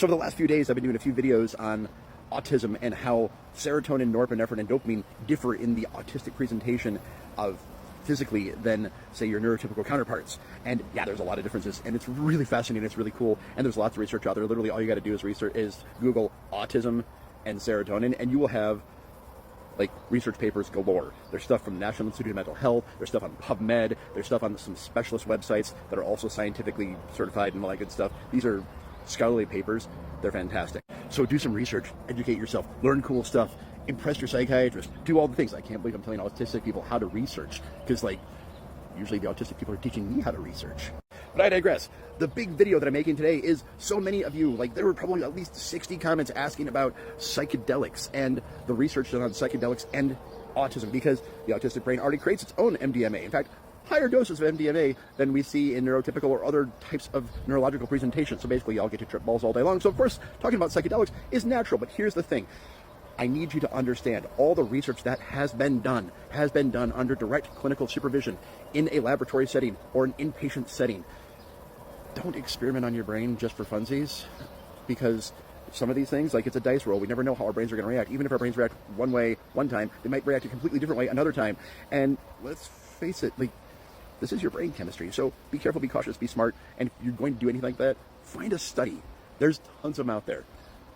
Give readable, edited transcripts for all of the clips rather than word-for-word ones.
So over the last few days, I've been doing a few videos on autism and how serotonin, norepinephrine, and dopamine differ in the autistic presentation of physically than, say, your neurotypical counterparts. And yeah, there's a lot of differences, and it's really fascinating. It's really cool, and there's lots of research out there. Literally, all you got to do is Google autism and serotonin, and you will have like research papers galore. There's stuff from the National Institute of Mental Health. There's stuff on PubMed. There's stuff on some specialist websites that are also scientifically certified and all that good stuff. These are scholarly papers. They're fantastic. So do some research, educate yourself, learn cool stuff, impress your psychiatrist, do all the things. I can't believe I'm telling autistic people how to research, because like usually the autistic people are teaching me how to research. But I digress. The big video that I'm making today is so many of you, like there were probably at least 60 comments asking about psychedelics and the research done on psychedelics and autism, because the autistic brain already creates its own MDMA. In fact, higher doses of MDMA than we see in neurotypical or other types of neurological presentations. So basically, y'all get to trip balls all day long. So of course, talking about psychedelics is natural, but here's the thing. I need you to understand all the research that has been done under direct clinical supervision in a laboratory setting or an inpatient setting. Don't experiment on your brain just for funsies, because some of these things, like it's a dice roll. We never know how our brains are going to react. Even if our brains react one way one time, they might react a completely different way another time. And let's face it, like this is your brain chemistry. So be careful, be cautious, be smart. And if you're going to do anything like that, find a study. There's tons of them out there.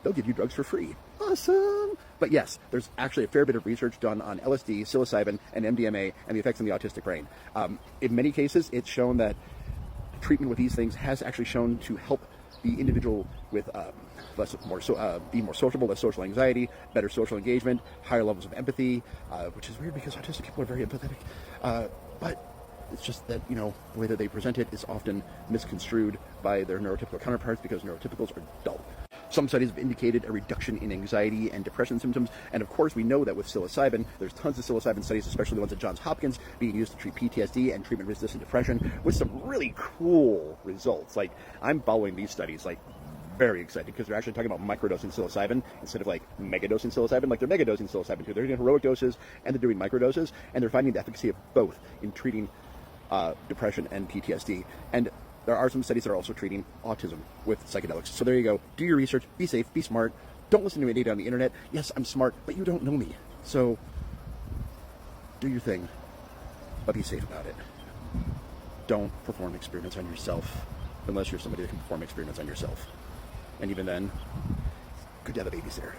They'll give you drugs for free. Awesome. But yes, there's actually a fair bit of research done on LSD, psilocybin, and MDMA and the effects on the autistic brain. In many cases, it's shown that treatment with these things has actually shown to help the individual with be more sociable, less social anxiety, better social engagement, higher levels of empathy, which is weird because autistic people are very empathetic. But it's just that, the way that they present it is often misconstrued by their neurotypical counterparts, because neurotypicals are dull. Some studies have indicated a reduction in anxiety and depression symptoms, and of course we know that with psilocybin, there's tons of psilocybin studies, especially the ones at Johns Hopkins, being used to treat PTSD and treatment-resistant depression, with some really cool results. Like, I'm following these studies, like, very excited, because they're actually talking about microdosing psilocybin instead of like megadosing psilocybin. Like, they're megadosing psilocybin too. They're doing heroic doses and they're doing microdoses, and they're finding the efficacy of both in treating depression and PTSD. And there are some studies that are also treating autism with psychedelics. So there you go. Do your research. Be safe. Be smart. Don't listen to any data on the internet. Yes, I'm smart, but you don't know me. So do your thing, but be safe about it. Don't perform experiments on yourself unless you're somebody that can perform experiments on yourself. And even then, good to have a babysitter.